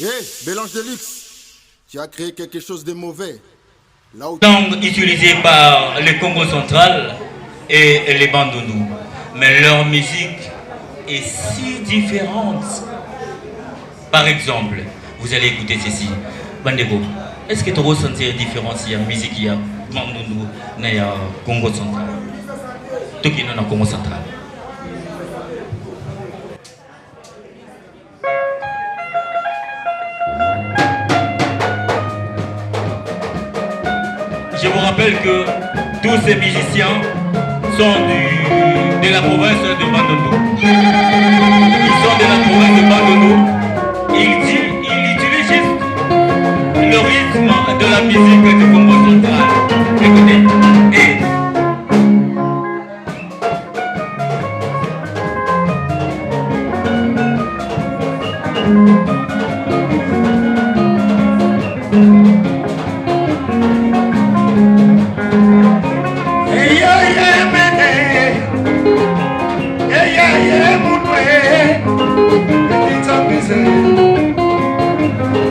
Bélange de luxe, tu as créé quelque chose de mauvais. Langue utilisée par le Congo central et les Bandundu. Mais leur musique est si différente. Par exemple, vous allez écouter ceci. Bandebo, est-ce que tu ressens une différence il y a musique, il y a Bandundu, il y a Congo central? Tout qui est dans le Congo central. Je vous rappelle que tous ces musiciens sont de la province de Bandundu. Ils sont de la province de Bandundu. Ils utilisent juste le rythme de la musique du Congo central. Écoutez.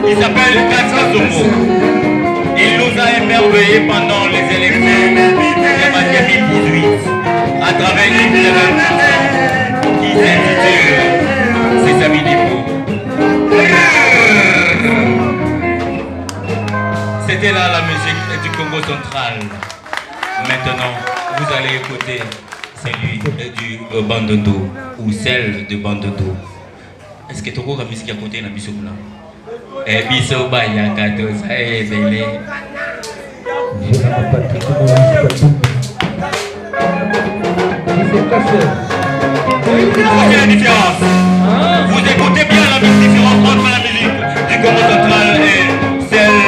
Il s'appelle Kasika Songo. Il nous a émerveillés pendant les élections de 2018 à travers une qui s'intitule C'est sa vidéo. C'était là la musique du Congo central. Maintenant, vous allez écouter celui du Bandundu ou celle de Bandundu. Est-ce que tu as la musique à côté de la musique là? Et biso baya kato sa ebele. Quelle différence? Vous écoutez bien la musique différente entre la musique du Congo central et celle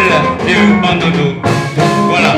du Bandundu. Voilà.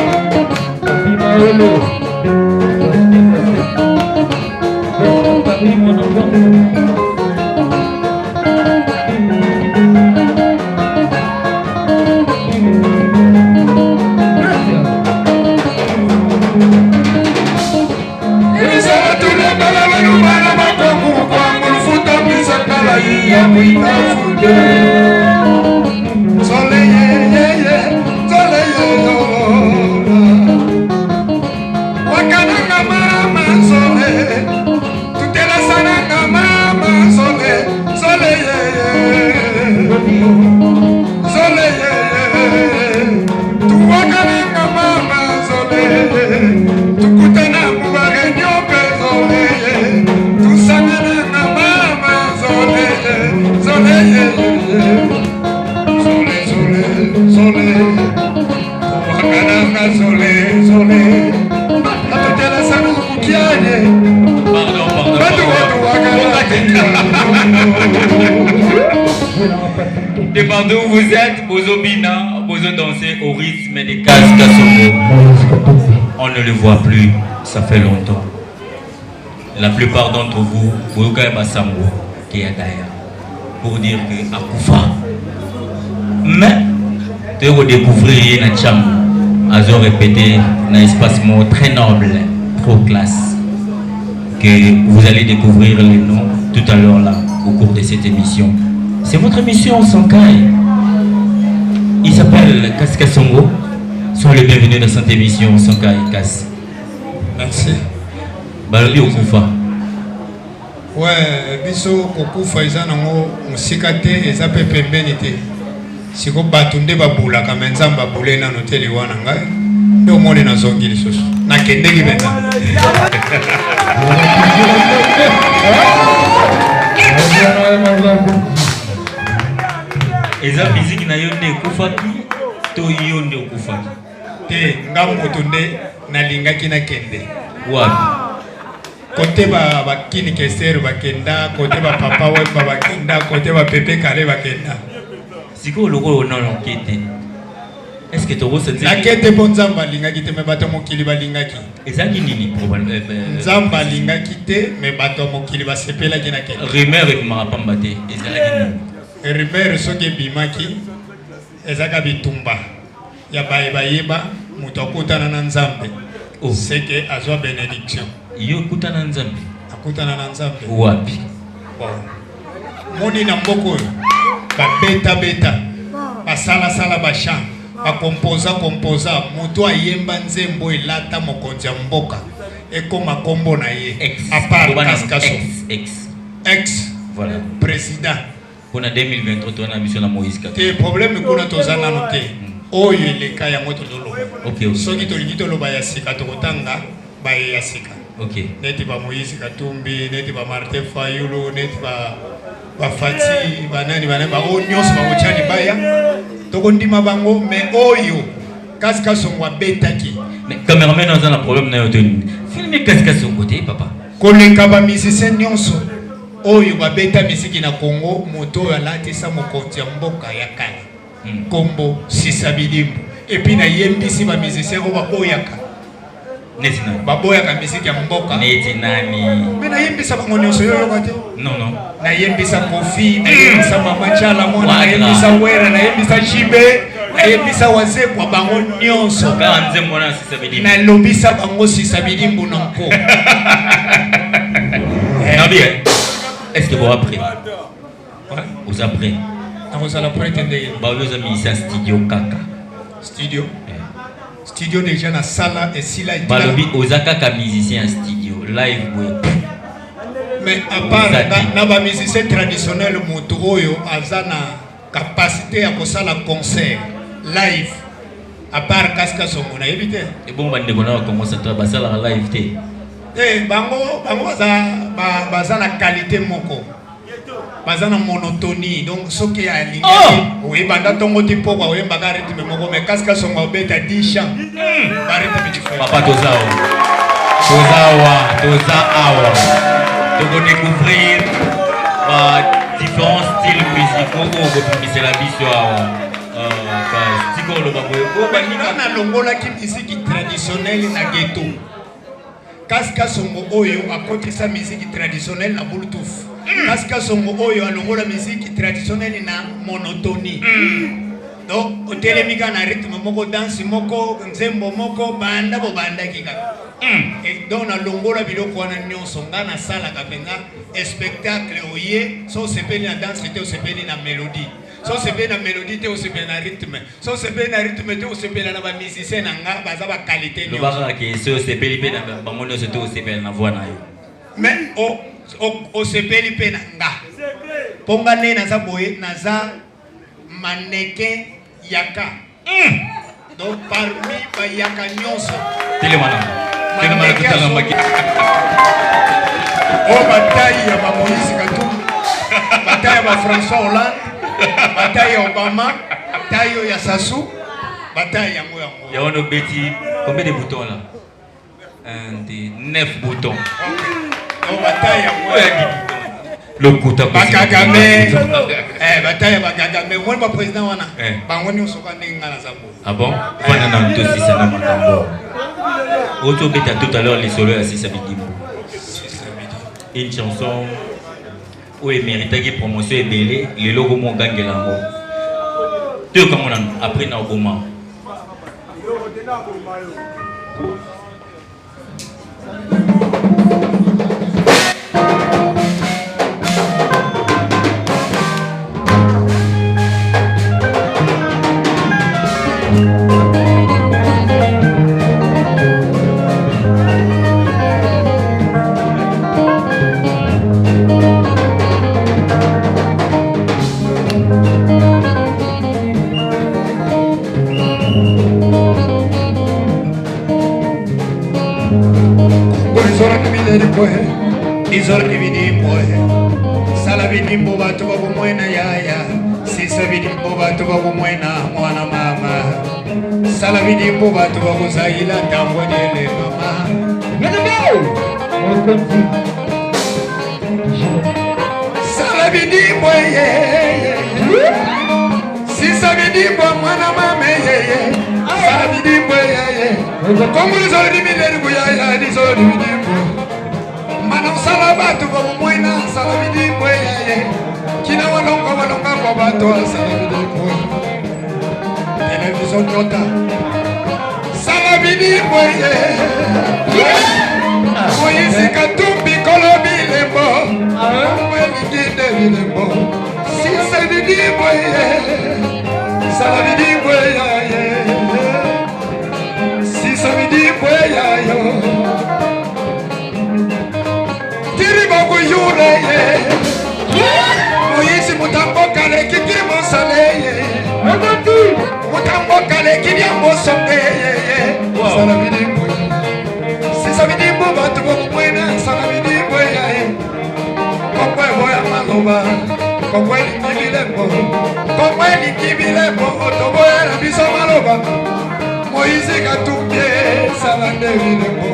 Demandez où vous êtes, Bozo Bina, Bozo danser au rythme des Kasika Songo. On ne le voit plus, ça fait longtemps. La plupart d'entre vous, Boyoka Basambo, qui est d'ailleurs, pour dire que Akoufa. Mais, de redécouvrir une chambre, Azo répété un espace mot très noble, trop classe, que vous allez découvrir les noms tout à l'heure là, au cours de cette émission. C'est votre émission Sankai. Il s'appelle Kasika Songo. Soyez les bienvenus dans cette émission Sankai Kas. Merci. Baloli Okufa. Ouais, biso Okufa izanango musikate ezape pembenité. Siko batunde babula kamenzamba babule na noteli wana ngai. Ndio mone na zongi lisusu. Na kendeki benda. Eza musique na yonde kufaki to yonde kufaki te ngambo tunde na lingaki na kende wapi kote ba kini keser bakenda kote ba papa wa bakenda kote ba pepe kale bakenda siko loko non kete est-ce que tu ressens la kete bonzamba lingaki te me bato mokili balingaki ezaki nini problème nzamba lingaki te me bato mokili basepela kina kende rumeur et marapamba te ezalaki nini River soke bimaki ezaka bitumba ya bayeba mutu akutana na nzambe seke azwa benediction yo kutana na nzambe akutana na nzambe wapi bon moni na mboko beta beta basala sala basha composa moto ayemba nzembo elata mokonzi ya mboka ekoma kombo na ye à part Kaskaso ex voilà président pour 2023 on a mission na Moïse Katumbi te problème kuna tozana note oyo eleka yango tozolo OK soki tolingi toloba ya sika tokotanga baye ya sika OK neti ba Moïse Katumbi neti ba Martin Fayulu neti ba Fati banani ba onyos ba mochani baya tokondima bango mais oyo Kaskaso ngwa betaki mais cameraman on a un problème na yote filmer Kaskaso côté papa koleka ba musicien nyonso oyo ba beta misiki na Congo moto alatisa mokonzi ya mboka ya kala kombo Sisabidimbu et puis na yembisi ba musicien ko baboyaka netina baboyaka misiki ya mboka netinani mais na yembisa bango nyonso yo kote non na yembisa Kofi na yembisa Mama Chala mona na yembisa Wera na yembisa Chibe na yembisa Waze kwa bango nyonso ka nzembo na Sisabidimbu na lobisa bango Sisabidimbu nonko bien est-ce que vous après vous après vous allez prêter bah vous avez mis un studio kaka studio déjà na sala et si là balobi ozaka ka musicien studio live mais à part na ba musicien traditionnel moto oyo azana capacité à kosala concert live à part Kaskaso mona éviter et bon bande kona commencer à basala live té bango baza na qualité moko baza na monotonie donc soki ya lingi oui banda tongo tipo kwa wemba ka rythme moko mais Kaskaso ngwa beta 10 chants ba rythme différent papa toza awa donc découvrir différents styles musicaux au repriser la biso stiko lo baboyo na longola ki musique traditionnelle na ghetto Kaskaso oyo akotisa musique traditionnelle na Bluetooth. Kaskaso oyo alongola musique traditionnelle na monotonie. Donc otelemika na rythme moko danse moko nzembo moko banda kika. Et donc na longola biloko wana nyonso ngana sala ka penga spectacle oye so sepeli na danse te o sepeli na mélodie. So sepeli na mélodie te o sepeli na rythme. So sepeli na rythme te o sepeli na ba musicien nga baza ba qualité nyonso. Ba ka so sepeli pe na bango nyonso te o sepeli na voix na yo. Mais o sepeli pe na nga. Ponga ne na za boye na za mannequin yaka. Donc parmi ba yaka nyonso. Telemana kutala maki. O bataille ya ba Moïse Katumbi. Bataille ya ba François Hollande. Bataille ya Obama. Bataille ya Sassou. Bataille ya Ngoya. Ya ono beti combien de boutons là? 9 boutons. O bataille ya Ngoya. Le kuta Bakagame bataille Bakagame woni ba président wana bango nyonso ka ndinga na zambo. Ah bon? Wana na ntosi sana makambo. Auto beta tout à l'heure les solos à Sisabidimbu. Une chanson où il méritait que promotion est belle, les logos mon gang lango. Deux comme on après na Obama. Izora kibidimbo sala bidimbo batu ba kumwena yaya sisa bidimbo batu ba kumwena mwana mama sala bidimbo batu ba kuzaila tambwa dele mama sala bidimbo sisa bidimbo mwana mama sala bidimbo como izora kibidimbo yaya izora kibidimbo Salabatu kwa mwena salabidi mweye kina walonga kwa bato salabidi mweye television nyota salabidi mweye Moïse Katumbi kolobi lembo mweli kide lembo si salabidi mweye Salabidibwe ya ye. Si sabidibwe ya yo. Tiribaku yule ye. Moyisi mutamboka le kiki mosale ye. Mutamboka le kiki mosale ye. Salabidibwe. Si sabidibwe batu bokumwena. Salabidibwe ya ye. Kokwe boya maloba. Kokwe likibilembo. Kokwe likibilembo. Otoboya na biso maloba. Moïse Katumbe salande bilembo.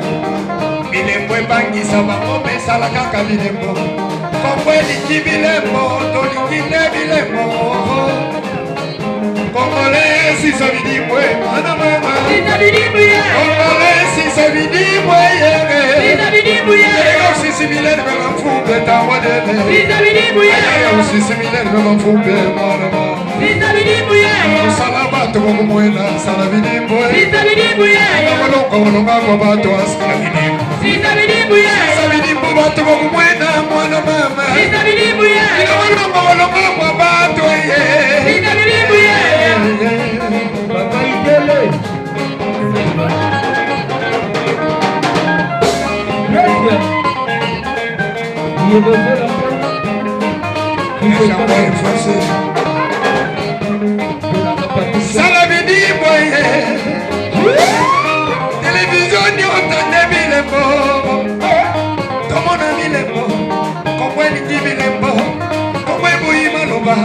Bilembo ebangisa bango mesala kaka bilembo. Kokwe likibilembo. Tolikine bilembo. Congolais si sabidibwe. Mana mama. Congolais si sabidibwe. Si milène me m'enfoube ta wadele. Si milène me m'enfoube marama. Salama to kumwena salabidibwe. Kolonga kolonga kwa bato asalabidibwe. Salabidibwe bato kumwena mwana mama. Kolonga kolonga kwa bato ye. Baba idele. Salabidibwe télévision ni otande bilembo tomona bilembo kokwe liki bilembo kokwe buyi maloba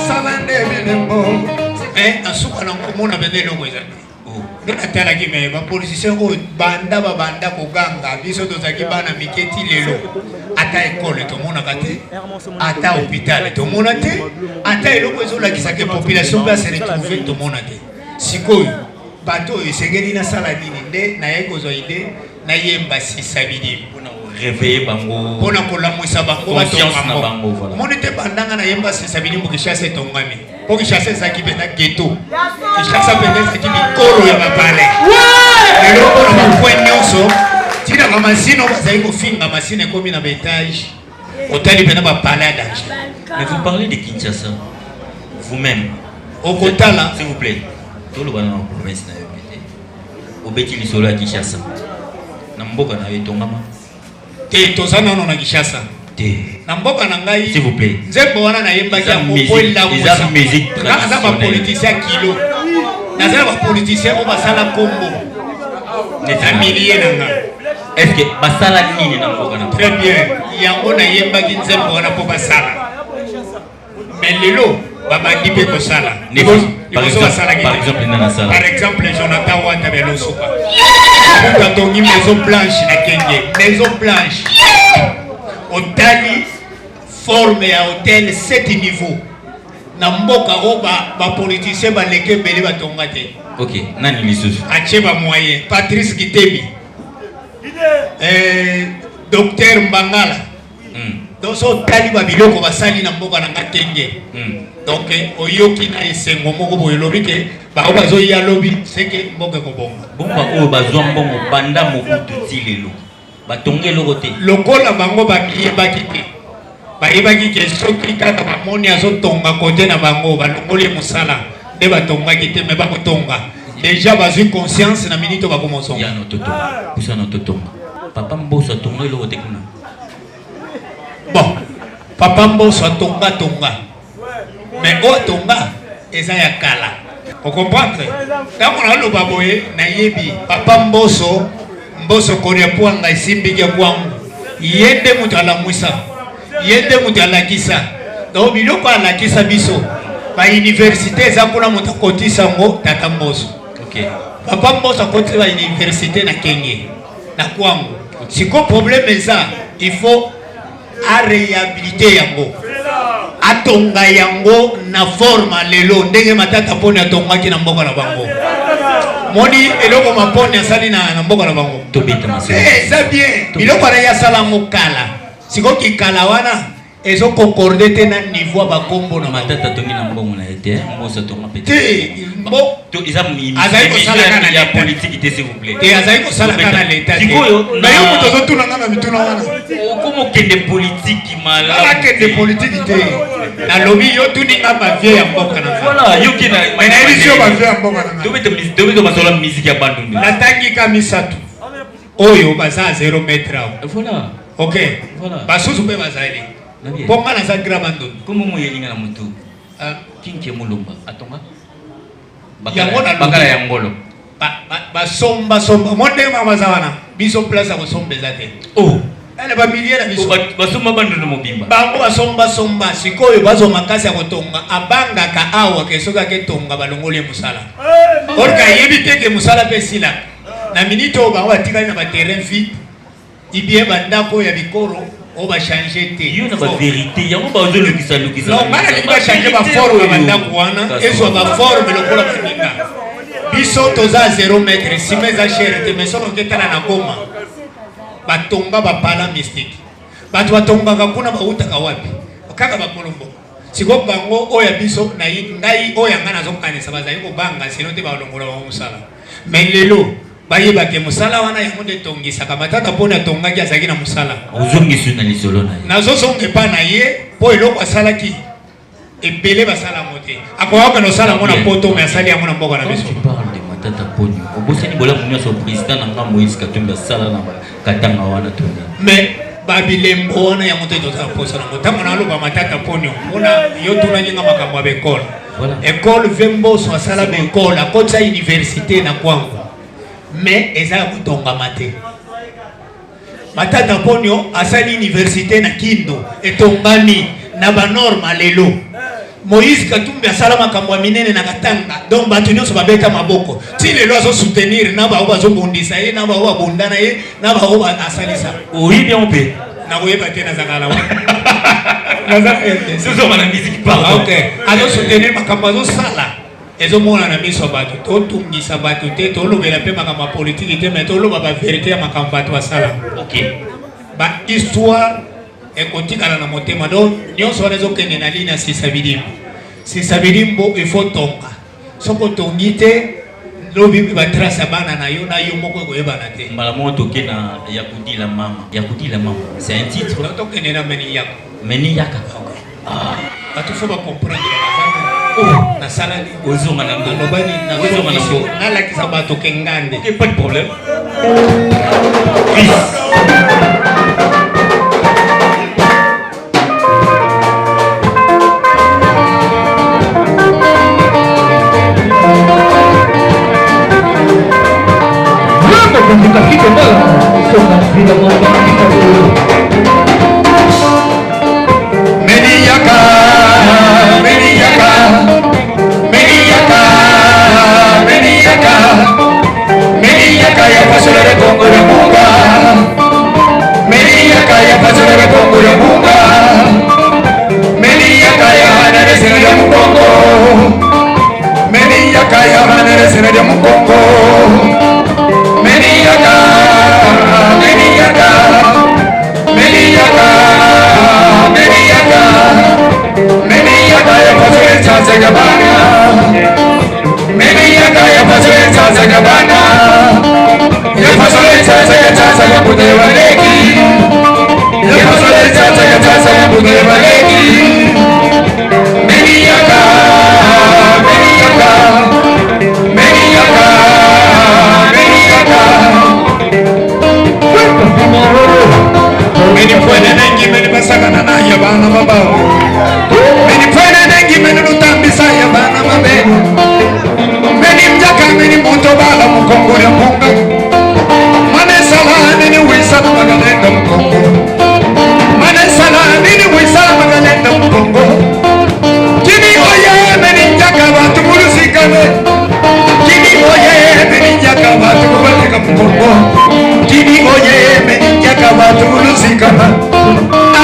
salande bilembo asuka na komona benelo kwezani natalaki me bapolitisien oyo banda koganga biso tozalaki bana miketi lelo ata ekole tomonaka te ata hôpital tomona te ata eloko ezolakisaka population mpe ase retrouve tomona te sikoyo bato oyo esengeli nasala nini nde naye kozwa ide nayemba sisabidi réveiller bango mpona kolamwisa bango confiance na bango voilà moni te bandanga nayemba sisabidi mpo kishasa etongami mpo kishasa ezalaki mpena geto kishasa mpena ezalaki mikolo ya bapale lelo mpona bakwe nyonso tina bamasino bazali kofinga masino ekomi na baetage otali mpena bapale ya danger. Mais vous parlez de Kinshasa vous-même okotala s'il vous plaît tout le bana na province na yo pété obeti lisolo ya Kinshasa na mboka na yo etongama te toza nano na Kinshasa te na mboka na ngai s'il vous plaît nzembo wana nayembaki ya mopola musa musique naza bapolitisien kilo naza bapolitisien oyo basala kombo na milie na nga. Est-ce que basala nini na mboka na très bien yango nayembaki nzembo wana mpo basala mais lelo babandi mpe kosala par exemple Jonathan Wata belosuka atongi maison blanche na kenge maison blanche otali forme ya hôtel 7 niveau na mboka oyo bapolitisien baleke ebele batonga te. Ok, nani lisusu atie bamoyen Patrice Kitebi Docteur Mbangala donc so tali babiloko basali na mboka na kenge donc oyoki na esengo moko boye lobi ke bao bazoya lobi seke mboka kobonga bomba oyo bazwa mbongo banda mobutu ti lelo batonge eloko te lokola bango bayebaki te bayebaki ke soki kaka bamoni azotonga kote na bango balongoli mosala nde batongaki te me bakotonga déjà bazwi conscience na minito bakomosonga ya nototonga pusa nototonga papa mboso atonga eloko te kuna bon papa mboso atonga mais o tonga eza ya kala o comprendre ntango naloba boye nayebi papa mboso kolia puanga esimbiki ya kwangu ye nde moto alamwisa ye nde moto alakisa donc biloko alakisa biso bauniversité eza kuna moto akotisa yango tata mboso. Okay. Papa mboso akotisa bauniversité na kenge na kwangu siko problème eza il faut a réhabiliter yango atonga yango na forma lelo ndenge matata poni atongaki na mboka na bango moni eloko maponi asali na mboka na bango tobeta masolo c'est bien biloko ya sala ngo kala siko kikala wana Ils ont concordé na niveau à Bakombo na matata tongi na mbongo na été mbosa tonga petit. Bon, ils ont mis la politique s'il vous plaît. Et azaï ko sala kana l'état. Dikoyo na yo moto zo tuna ngana mituna wana. Comment que des politiques mala. Ala que des politiques té. Na lobby yo tuninga ba vie ya mboka na. Voilà, yo kina. Mais na émission ba vie ya mboka na. Dobe basola musique ya bandu. Na tangi ka misatu. Oyo baza 0 metre. Voilà. OK. Voilà. Basusu pe bazaili. Ponga na za grabando. Comment mo yelinga na mutu? Kinke mulumba atonga. Bakala ya ngolo. Somba. Monde mama zawana. Biso place ko sombe zate. Oh. Elle ba milliers na biso. Basomba bandu no mobimba. Bango basomba sikoyo bazo makasi ya kotonga abanga ka awa ke soka ke tonga balongole musala. Orka yebite ke musala pe sila. Na minito ba watikali na ba terrain vide. Ibie bandako ya bikoro. On va changer tes. Il y a une vérité. Il y a un peu de l'ukisa. Non, mais on va changer ma forme. Et soit ma forme, le cola maninga. Biso toza 0 mètre. Si mes achères, te me sont en ketana na goma. Batonga bapala mystique. Batwa tonga kakuna bauta kawapi. Kaka bakolombo. Siko bango oya biso na ngai oya ngana zokane sabaza yiko banga sinote ba longola ba musala. Mais lelo bayeba ke musala wana yango de tongisa kamatata pona tongaki azaki na musala ozongisu na lisolo na ye nazo songe pa na ye po eloko asalaki ebele basala mote akoyoka no sala mona poto me asali yango na mboka na biso parle de matata poni obosani bola munyo so président na nga Moïse Katumbi asala na katanga wana toni mais babilembo wana yango te tota posa na motama na loba matata poni ona yo tuna nyinga makambo ya école école vembo so asala be école akotsa université na kwangu mais eza kutonga mate matata ponyo asali université na Kindo etongani na ba norma lelo Moïse Katumbi asala makambo ya minene na Katanga donc batu nyonso babeta maboko ti lelo azo soutenir na ba oba zo bondisa ye na ba oba bondana ye na ba oba asalisa oui bien on peut na koyeba te na zakala wa c'est ça la musique parle OK azo soutenir makambo azo sala ezo mona na miso bato to tungisa bato te to lobela pe makamba politique te mais to loba ba vérité ya makamba to asala OK ba histoire e kotikala na motema do nyonso wana ezo kende na lina sisabilimbo il faut tonga soko tongite lobi ba trace bana na yo moko koyeba na te mbala moto ke na yakudila mama c'est un titre to kende na meni yaka bato faut ba comprendre oh na salali ozonga na ngobani na ozonga na so na la kisa bato kengande OK pas de problème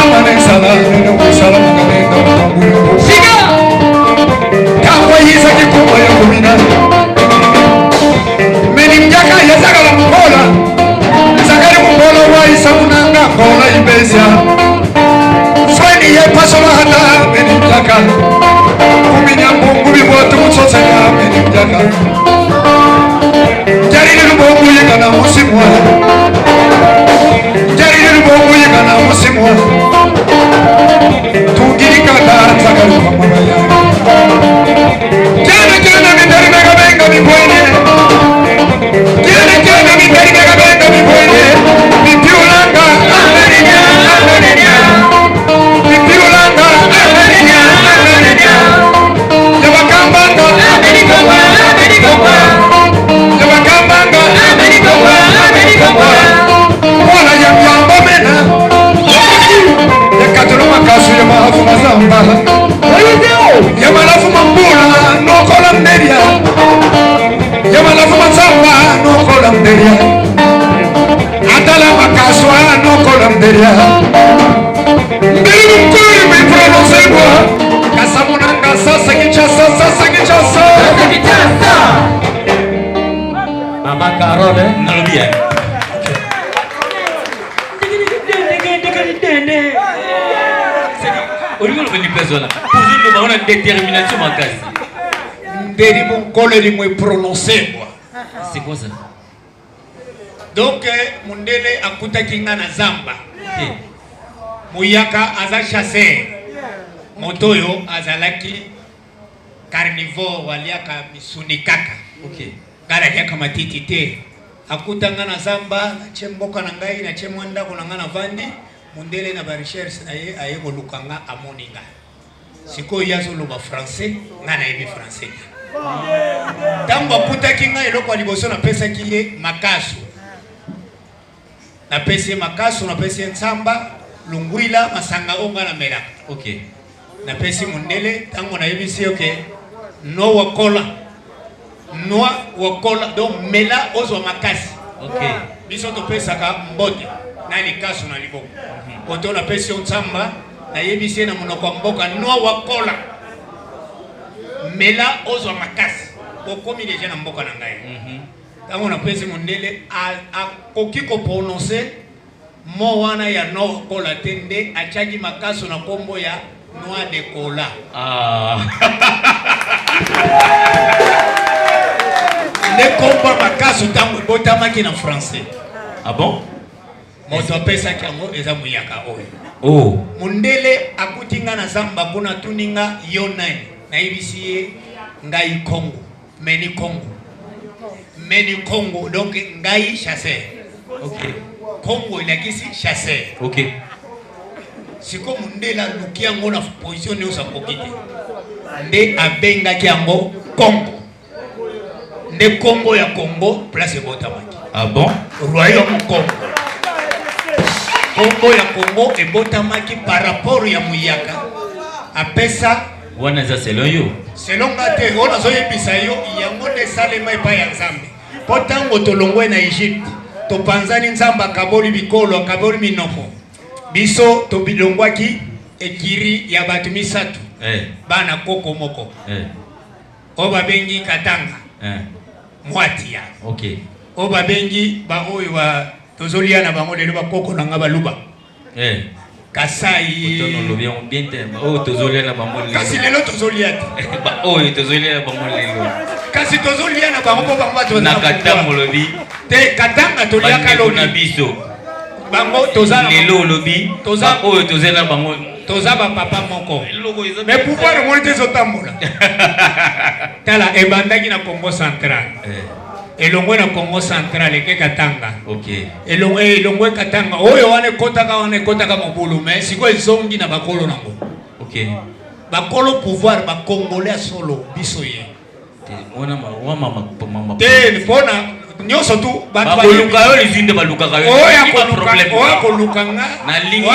Amane sala, pasolahata menimjaka kuminyambungu bibotu mutsosanya menimjaka jarili lubongu yekana musimwa jarili lubongu yekana musimwa tungirikaka nzakalukamabaya jana mindari megabenga mibwene jana mindari megabenga mibwene mipiulanga amerinya mipiulanga amerinya yabakambanga yabakambanga wala yamyamba mena yakatuluma kasu yamahafu mazamba yamalafu mambula nokola mderia yamalafu mazamba nokola mderia atala makaswa nokola mderia mbili mkuri mipronosebwa kasamunanga sasa kichasa Mama Carole Nalobia. Origo le persona. Pour nous, on a détermination makasi. nderi mukolo limwe prononcer moi. C'est quoi ça? Donc mundele akutaki nga na zamba. Muyaka aza chasseur. Motoyo azalaki carnivore waliaka misuni kaka. OK. Kala yaka matiti te. Akutanga na zamba na chemboka na ngai na chemwanda ko na vandi mundele na ba recherche na ye aye kolukanga amoninga. Siko yazo loba français nga na yebi français. Tango akutaki nga eloko liboso na pesa kiye makasu. Na pesa makasu na pesa nsamba lungwila masanga onga na mera. OK. Na pesa mundele tango na yebi si OK. No wakola. Noa wakola donc mela ozo makasi. OK. Biso to pesa ka mbote. Na ni kasu na liboko. Koto na pesa nsamba na yebi si na monoko mboka noa wakola. Mela ozo makasi. Okomi deja na mboka na ngai. Tango na pesa mundele a kokiko prononcer mo wana ya no wakola tende achagi makasu na kombo ya noa de cola. Ah. Ne combat makasu tango botamaki na français. Ah bon? Moto pesa kango eza muyaka oyo. Oh. Mundele akutinga na zamba kuna tuninga yo nani. Na ibisiye ngai Congo. Meni Congo. Meni Congo donc ngai chasseur. OK. Congo ilakisi chasseur. OK. Siko mundela lukia ngona position ne usa kokite. Nde abenga kiango Congo. Nde Congo ya Congo place botamaki. Ah bon? Royaume Congo. Congo ya Congo e botamaki par rapport ya muyaka. Apesa Wana za selon yo. selon ngate ona zoyebisa yo yango ne salema epa ya Nzambe. Potango tolongwe na Egypte. Topanzani Nzamba kaboli bikolo kaboli minoko. Biso to bilongwaki ekiri ya batu misatu. Bana koko moko. Oba bengi Katanga. Mwati ya. OK. Oba bengi ba oyo wa tozolia na bango lelo ba koko na ngaba luba. Kasai. Tono lo bien bien temba. Oh tozolia na bango lelo. Kasi lelo tozolia. Ba oh tozolia na bango lelo. Kasi tozolia na bango ko bango to na Katanga lobi. Te Katanga tolia ka lobi. Na biso. Bango tozana lelo lobi. Toza oh tozela bango. Toza ba papa moko. Mais pouvoir monter zotambola. Tala ebandaki na Congo Central. Elongwe na Congo Central ke Katanga. OK. Elongwe Katanga. Oyo wane kotaka mobulu mais siko ezongi na bakolo nango. OK. Bakolo pouvoir ba Congolais solo biso ye. Te mona mama. Te pona nyoso tu ba luka yo lizinde ba luka yo. Oya ko lukanga. Na lingi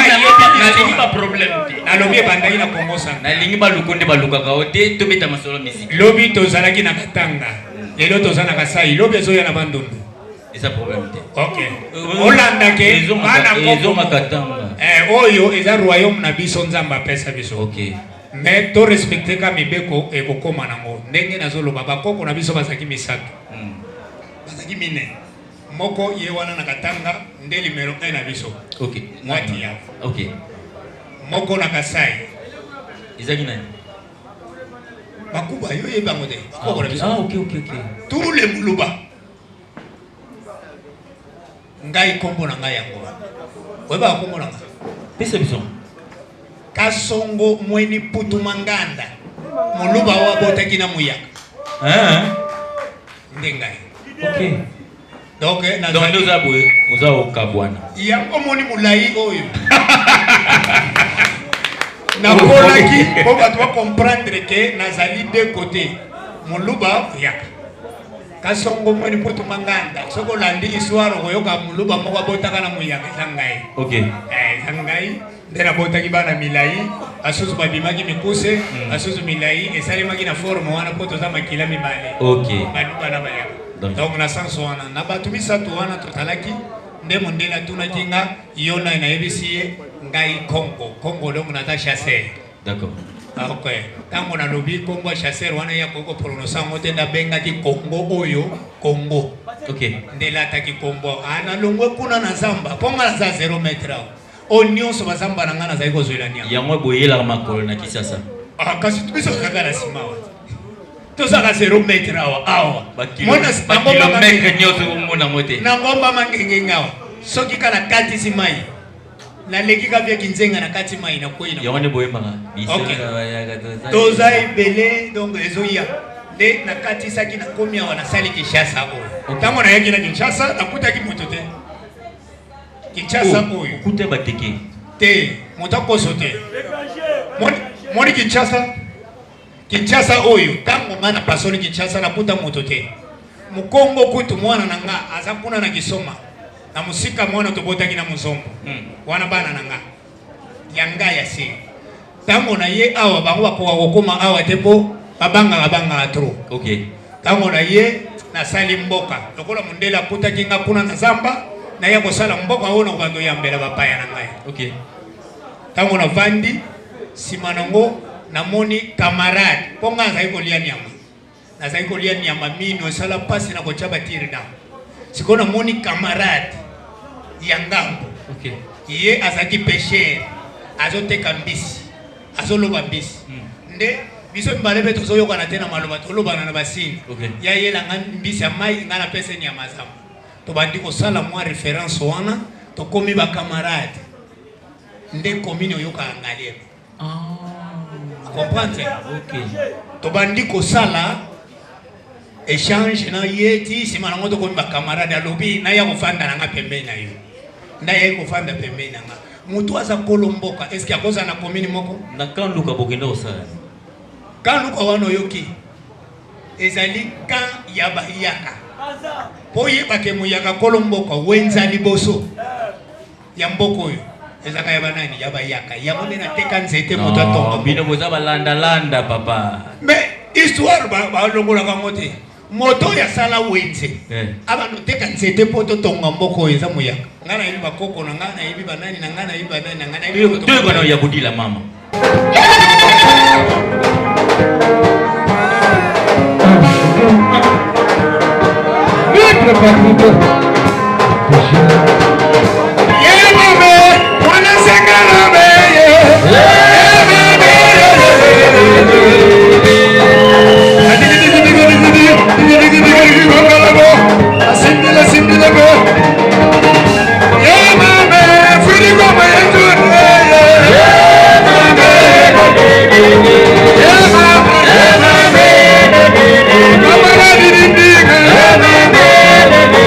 ba problème te. Na lobi bandaki na Congo Central. Na lingi ba lukonde ba luka ka te to beta masolo musique. Lobi to zalaki na Katanga. Lelo to zana Kasai. Lobi zo ya na bandundu. Eza problème te. OK. Olanda ke bana ko Katanga. Oyo eza royaume na biso Nzamba pesa biso. OK. Mais to respecter ka mibeko e kokoma nango. Ndenge nazoloba bakoko na biso bazaki misatu. Bazaki mine. Moko ye wana na Katanga nde numéro 1 na biso. OK. Mwati ya. OK. moko na Kasai. Izaki nani? Makuba yo yeba ngode. Ok. Tous les Muluba. Ngai kombo na ngai yango. Weba kombo na ngai. Pesa biso. Kasongo mweni putu manganda. Muluba wa botaki na muyaka. Ndengai. Ok. Donc nous avons kabwana. Yango moni mulai oyo. Na polaki, on va comprendre que nazali deux côtés. Muluba yaka. Kasongo mweni putu manganda. Soko landi histoire oyoka muluba moko botaka na muyaka sangai. Ok. Sangai. Ndena botaki bana milai, asusu babimaki mikuse, asusu milai, esalimaki na forme wana poto za makila mibale. Ok. Banuka na baya. Donc na sanso wana na batu misatu wana totalaki nde mondela tunaki nga yona na ebisiye ngai Congo donc na ta chasser. D'accord. Ok. Tango na lobi Congo chasser wana ya koko prononcer ngote na benga ki Congo oyo Congo. Ok. Ndela taki Congo ana longwe kuna na zamba ponga za 0 metre. Onion so bazamba na ngana zaiko zoela nia. Yango boyela makolo na Kisasa. Kasi tubiso kaka na simawa. To saka 0 metre awa. Mona kilometre nyoto mona mote. Na ngomba mangenge ngawa. Soki kana kati simai. Na leki ka vya kinzenga na kati mai na koina. Yango ne boyema nga. Okay. Toza ibele donc ezoya. De na kati saki na komia wana sali Kinshasa ko. Tango na yaki na Kinshasa nakuta ki motote. Kinshasa oyo kute bateke te motako sote moni Kinshasa oyo tango ngana pasoni Kinshasa na kuta motote mukongo kutu mwana nanga azakuna na kisoma na musika mwana tobotaki na musombo wana bana nanga yanga ya si tango na ye awa bango bakoka kokoma awa tepo babanga tro. Ok. Tango na ye na sali mboka lokola mundela kutaki nga kuna na zamba na ya kosala mboka ona kwando ya mbela bapaya na ngai. Ok. Tango na vandi simanango na moni camarade ponga za iko lia nyama. Na za iko lia nyama mino sala pasi na kochaba tiri na. Sikona moni camarade ya ngambo. Ok. Ye azaki pêcheur azoteka mbisi. Azoloba mbisi. Nde biso mbalebe tozoyoka na tena maloba toloba na basini. Ok. Ya yela mbisi ya mai ngana pesa nyama zamo. Tobandi ko sala mwa référence wana to komi ba camarade nde commune yoka angalia comprendre. Ok. Tobandi ko sala échange na yeti sima na ngoto komi ba camarade alobi na ya kofanda na nga pembeni na yo nda ya kofanda pembeni na nga mutu aza kolomboka est-ce que akoza na commune moko na kanduka bokenda osala kanduka wana yoki ezali kan ya bayaka Poye bake muyaka kolomboka wenza liboso ya mboko oyo ezaka ya banani ya bayaka ya mone na teka nzete moto atonga bino boza balanda papa mais histoire ba longola ka mote moto ya sala wenze abantu teka nzete poto tonga mboko eza muyaka ngana yibi bakoko na ngana yibi banani na ngana yibi banani na ngana yibi to ko na ya budila mama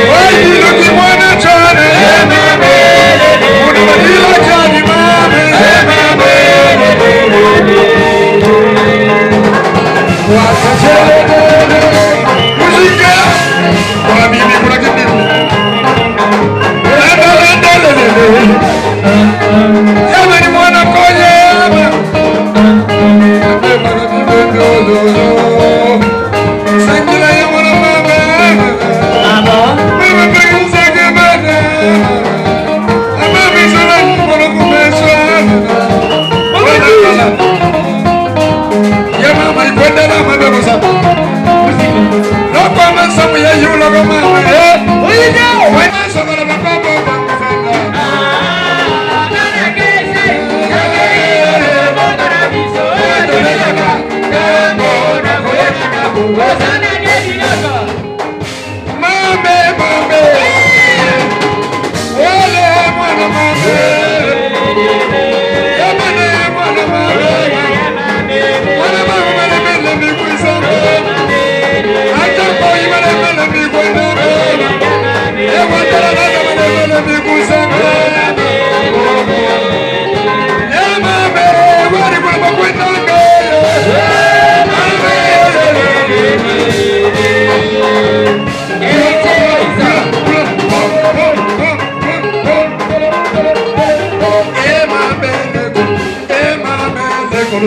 Why you looking one at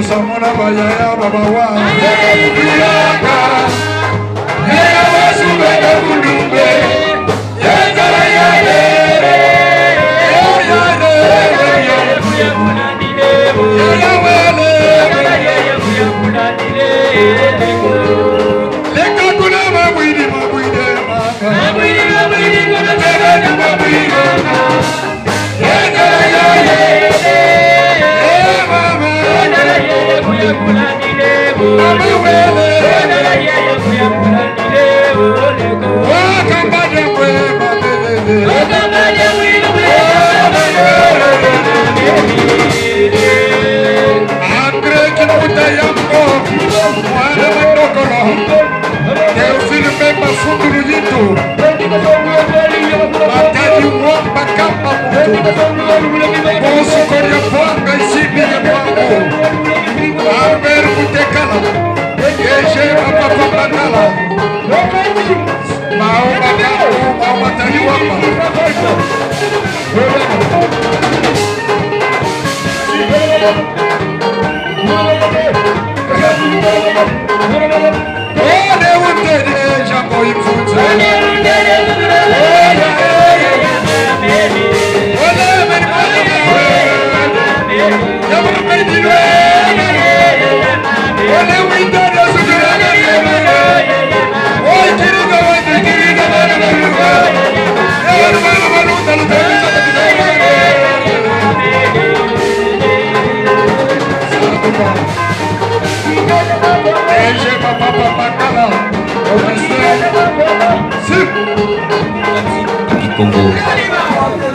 Samona bayaya baba wa yaka ya wasu bega bulumbe ya zara ya le ya wele le kakuna mabwidi mabwide mabwidi ya zara ya le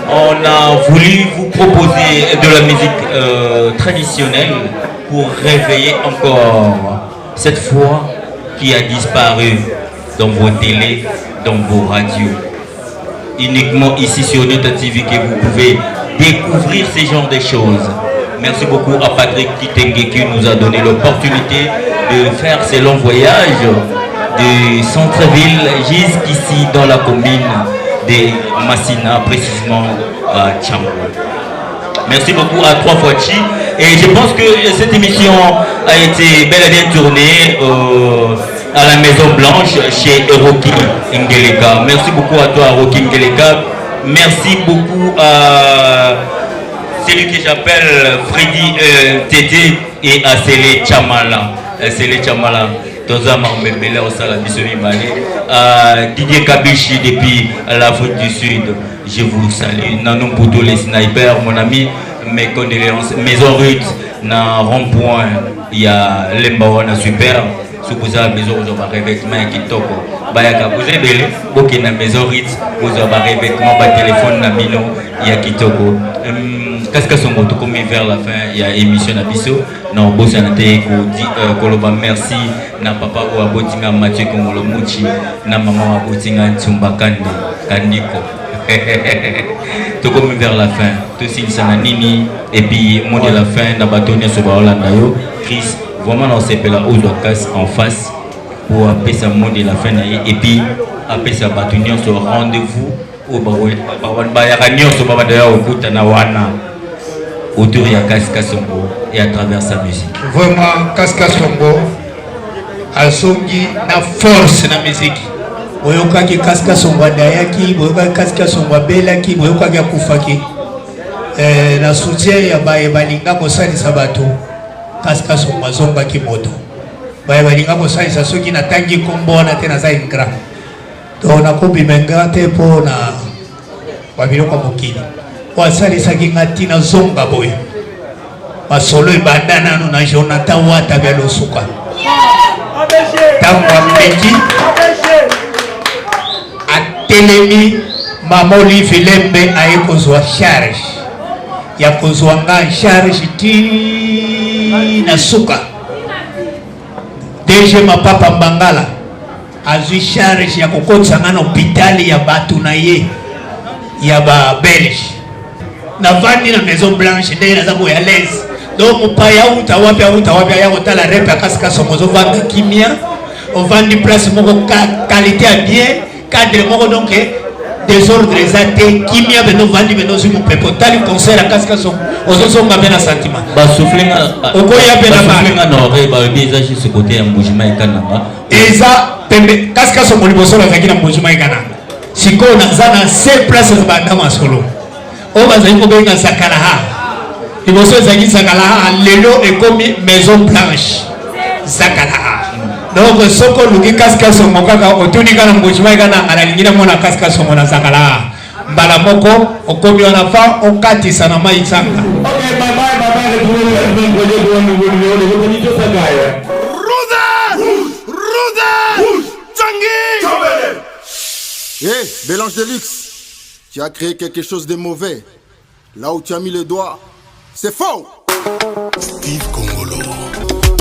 On a voulu vous proposer de la musique traditionnelle pour réveiller encore cette foi qui a disparu dans vos télés, dans vos radios. Uniquement ici sur Nota TV que vous pouvez découvrir ces genres de choses. Merci beaucoup à Patrick Kitenge qui nous a donné l'opportunité de faire ce long voyage du centre-ville jusqu'ici dans la commune de Massina, précisément à Tchamba. Merci beaucoup à 3 fois Chi. Et je pense que cette émission a été bel et bien tournée à la Maison Blanche chez Rocky Ngeleka. Merci beaucoup à toi Rocky Ngeleka. Merci beaucoup à celui que j'appelle Freddy Tété et à Sélé Chamala. Sélé Chamala. Didier Kabichi depuis l'Afrique du Sud, je vous salue. Nanon Poutou les snipers, mon ami, mes condoléances. Maison Ruth, na rond-point, il y a l'Embawana super. Si vous avez besoin de revêtement qui toque, vous avez besoin de Maison Ruth, vous avez revêtement, téléphone, Namino, il y a qui toque. Qu'est-ce que son mot comme vers la fin il y a émission à Bisso non boss anate ko di koloba merci na papa ko abotinga Mathieu Kongolo Muchi na maman abotinga Tsumba Kandiko tout comme vers la fin tout signe ça nini et puis mot de la fin na batonia so ba Holanda yo Chris vraiment on s'appelle la Ozokas en face pour appeler ça mot de la fin et puis appeler ça batonia so rendez-vous au bawe ba ya kanyo so ba d'ailleurs au kutana wana autour de Kaska Songo et à travers sa musique. Vraiment, Kaska Songo a songi na force na musique. Boyoka ki Kaska Songo dayaki, boyoka Kaska Songo belaki, boyoka ki kufaki. Na soutien ya baye balinga kosali sabato. Kaska Songo zonga ki moto. Baye balinga kosali sa soki na tangi kombo na tena za ingra. To na kobi menga te po na wabilo kwa mukini. Wasali sakinga tina zonga boy masolo ibandana no na Jonathan Wata belo suka tamwa meki atelemi mamoli filembe ayekozwa charge ya kozwa nga charge ti na suka deje mapapa mbangala azwi charge ya kokotsa nga na hôpital ya batu na ye ya ba Belge na vandi na Maison Blanche nde na zabo ya l'aise Donc mopaya uta wapi ya kotala rep ya Kasika Songo ozovanda kimia ovandi place moko qualité ya bien cadre moko donc désordre ezate kimia beno vandi beno zimo pepo tali concert ya Kasika Songo ozosonga bien na sentiment basuflinga okoya bena basuflinga na oreille ba biza chez ce côté ya mbujima ekananga eza pembe Kasika Songo liboso lazaki na mbujima ekananga sikoyo naza na seule place ya banda masolo oyo bazali kobenga zakalaha liboso ezalaki zakalaha lelo ekomi maison blanche zakalaha donc soko oluki Kasika Songo kaka otuni kaka na mbujima ekananga nalingi namona Kasika Songo na zakalaha mbala moko okomi wana fa okatisa na mai tsanga Hé, Bélange de luxe, tu as créé quelque chose de mauvais. Là où tu as mis le doigt, c'est faux. Steve Congolo.